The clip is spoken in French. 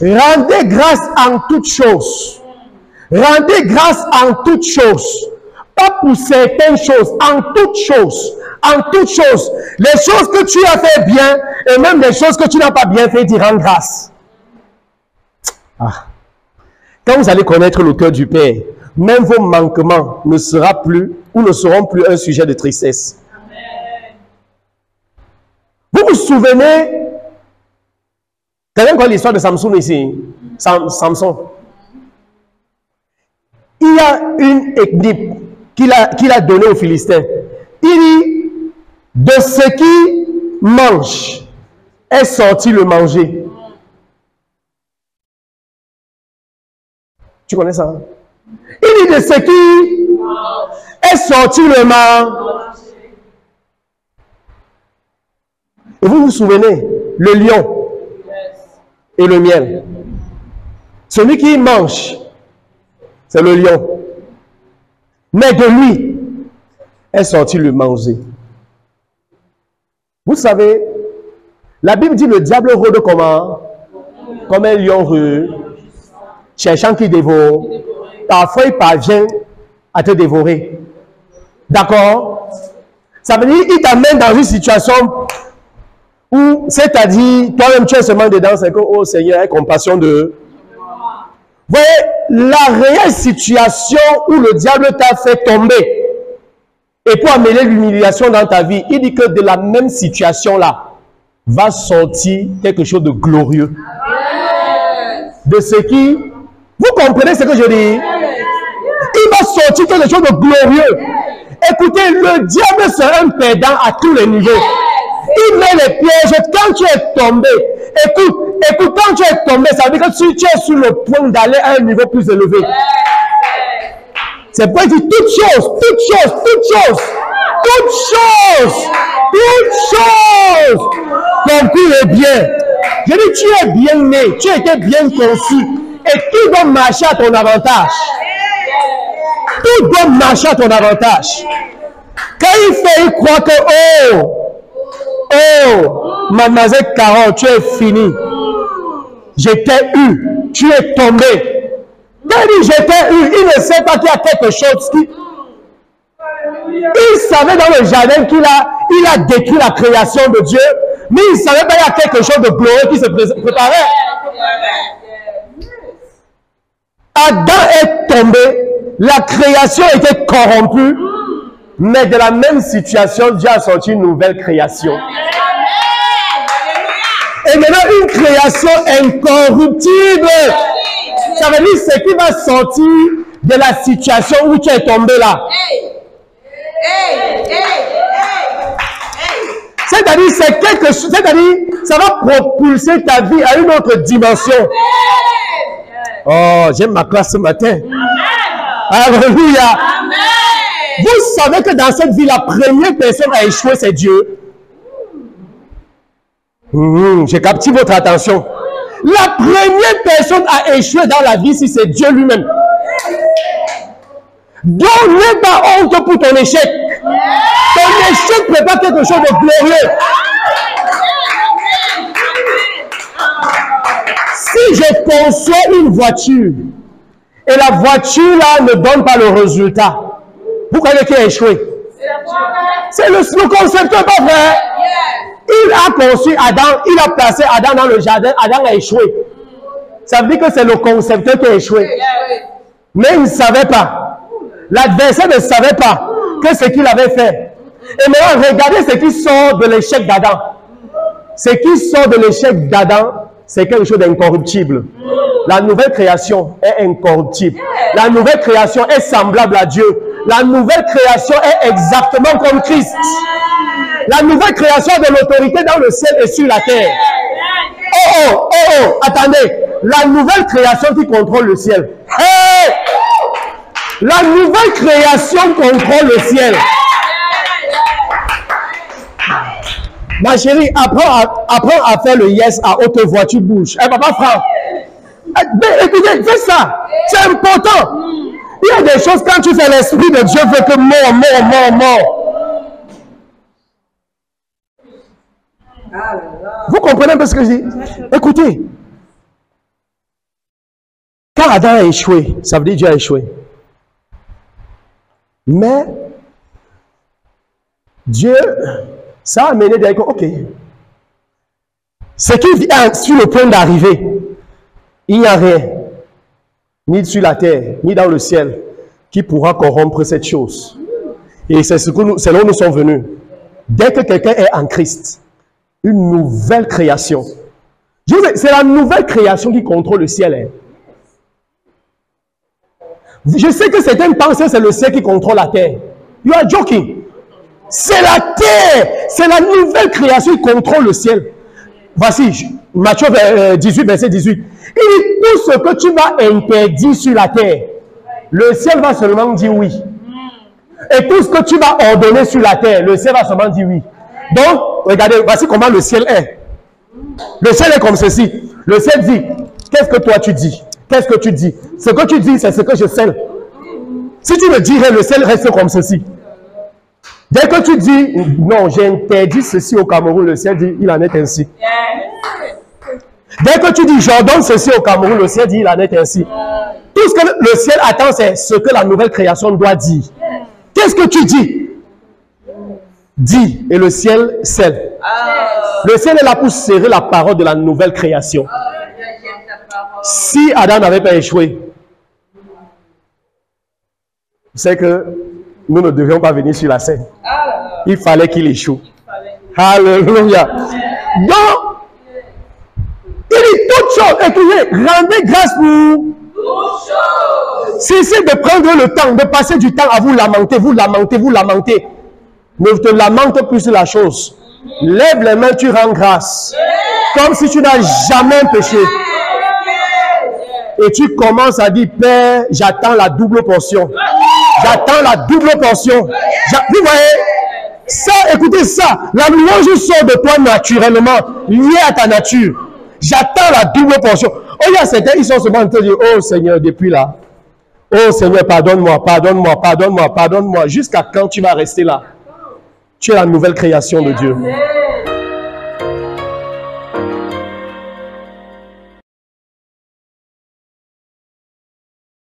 Rendez grâce en toutes choses. Rendez grâce en toutes choses. Pas pour certaines choses, en toutes choses. En toutes choses. Les choses que tu as fait bien et même les choses que tu n'as pas bien fait, tu rends grâce. Ah. Quand vous allez connaître le cœur du Père, même vos manquements ne seront plus un sujet de tristesse. Amen. Vous vous souvenez, quelqu'un connaît l'histoire de Samson ici? Samson. Il y a une équipe qu'il a donnée aux Philistins. Il dit, de ce qui mange est sorti le manger. Tu connais ça? Hein? Il dit de ce qui est sorti le manger. Et vous vous souvenez, le lion et le miel. Celui qui mange, c'est le lion. Mais de lui est sorti le manger. Vous savez, la Bible dit le diable rôde comment? Comme un lion rue, cherchant qui dévore. Parfois, il parvient à te dévorer. D'accord? Ça veut dire qu'il t'amène dans une situation où, c'est-à-dire, toi-même tu es seulement dedans, c'est que, oh Seigneur, aie compassion de... Vous voyez, la réelle situation où le diable t'a fait tomber, et pour amener l'humiliation dans ta vie, il dit que de la même situation-là, va sortir quelque chose de glorieux. De ce qui... Vous comprenez ce que je dis? Il va sortir quelque chose de glorieux. Écoutez, le diable c'est un perdant à tous les niveaux. Il met les pièges. Quand tu es tombé, écoute, quand tu es tombé, ça veut dire que tu es sur le point d'aller à un niveau plus élevé. C'est pourquoi il dit toutes choses, concourent bien. Je dis, tu es bien né, tu étais bien conçu, et tout doit marcher à ton avantage. Tout doit marcher à ton avantage. Quand il fait, il croit que, oh, mademoiselle Carole, tu es fini. Je t'ai eu, tu es tombé. Quand il dit je t'ai eu, il ne sait pas qu'il y a quelque chose qui... Il savait dans le jardin il a détruit la création de Dieu, mais il ne savait pas qu'il y a quelque chose de glorieux qui se préparait. Adam est tombé, la création était corrompue, mais de la même situation, Dieu a sorti une nouvelle création. Et maintenant, une création incorruptible. Ça veut dire ce qui va sortir de la situation où tu es tombé là. C'est-à-dire, c'est quelque chose, c'est-à-dire, ça va propulser ta vie à une autre dimension. Oh, j'aime ma classe ce matin. Alléluia. Vous savez que dans cette vie, la première personne à échouer, c'est Dieu. J'ai capté votre attention. La première personne à échouer dans la vie, c'est Dieu lui-même. Donc, n'aie pas honte pour ton échec. Ton échec prépare quelque chose de glorieux. Si je conçois une voiture et la voiture là ne donne pas le résultat, vous croyez qui a échoué? C'est le concepteur, pas vrai? Il a conçu Adam, il a placé Adam dans le jardin, Adam a échoué. Ça veut dire que c'est le concepteur qui a échoué. Mais il ne savait pas. L'adversaire ne savait pas que ce qu'il avait fait. Et maintenant, regardez ce qui sort de l'échec d'Adam. Ce qui sort de l'échec d'Adam, c'est quelque chose d'incorruptible. La nouvelle création est incorruptible. La nouvelle création est semblable à Dieu. La nouvelle création est exactement comme Christ. La nouvelle création a de l'autorité dans le ciel et sur la terre. Oh, attendez. La nouvelle création qui contrôle le ciel. Hey! La nouvelle création contrôle le ciel. Ma chérie, apprends à faire le yes à haute voix, tu bouges. Eh, papa Franck. Écoutez, fais ça. C'est important. Il y a des choses, quand tu fais, l'Esprit de Dieu veut que mort. Vous comprenez un peu ce que je dis? Écoutez. Quand Adam a échoué, ça veut dire Dieu a échoué. Mais Dieu, ça a amené des... Ok. Ce qui est sur le point d'arriver, il n'y a rien, ni sur la terre, ni dans le ciel, qui pourra corrompre cette chose. Et c'est là où nous sommes venus. Dès que quelqu'un est en Christ, une nouvelle création. C'est la nouvelle création qui contrôle le ciel. Hein. Je sais que certains pensent que c'est le ciel qui contrôle la terre. You are joking. C'est la terre. C'est la nouvelle création qui contrôle le ciel. Voici, Matthieu 18, verset 18. Il dit, tout ce que tu vas interdire sur la terre, le ciel va seulement dire oui. Et tout ce que tu vas ordonner sur la terre, le ciel va seulement dire oui. Donc, regardez, voici comment le ciel est. Le ciel est comme ceci. Le ciel dit, qu'est-ce que toi tu dis? Qu'est-ce que tu dis? Ce que tu dis, c'est ce que je scelle. Si tu me dirais, le ciel reste comme ceci. Dès que tu dis, non, j'ai interdit ceci au Cameroun, le ciel dit, il en est ainsi. Dès que tu dis, j'ordonne ceci au Cameroun, le ciel dit, il en est ainsi. Tout ce que le ciel attend, c'est ce que la nouvelle création doit dire. Qu'est-ce que tu dis? Dis, et le ciel scelle. Le ciel est là pour serrer la parole de la nouvelle création. Si Adam n'avait pas échoué, c'est que nous ne devions pas venir sur la scène. Il fallait qu'il échoue. Alléluia. Donc, il dit toute chose. Écoutez, rendez grâce pour toute chose. Cessez de prendre le temps, de passer du temps à vous lamenter, vous lamenter, vous lamenter. Ne te lamente plus sur la chose. Lève les mains, tu rends grâce. Comme si tu n'as jamais péché. Et tu commences à dire, Père, j'attends la double portion. J'attends la double portion. Vous voyez, ça, écoutez ça. La louange sort de toi naturellement, liée à ta nature. J'attends la double portion. Oh, il y a certains, ils sont seulement en train de dire, oh Seigneur, depuis là. Oh Seigneur, pardonne-moi, pardonne-moi, pardonne-moi, pardonne-moi. Jusqu'à quand tu vas rester là? Tu es la nouvelle création de Dieu.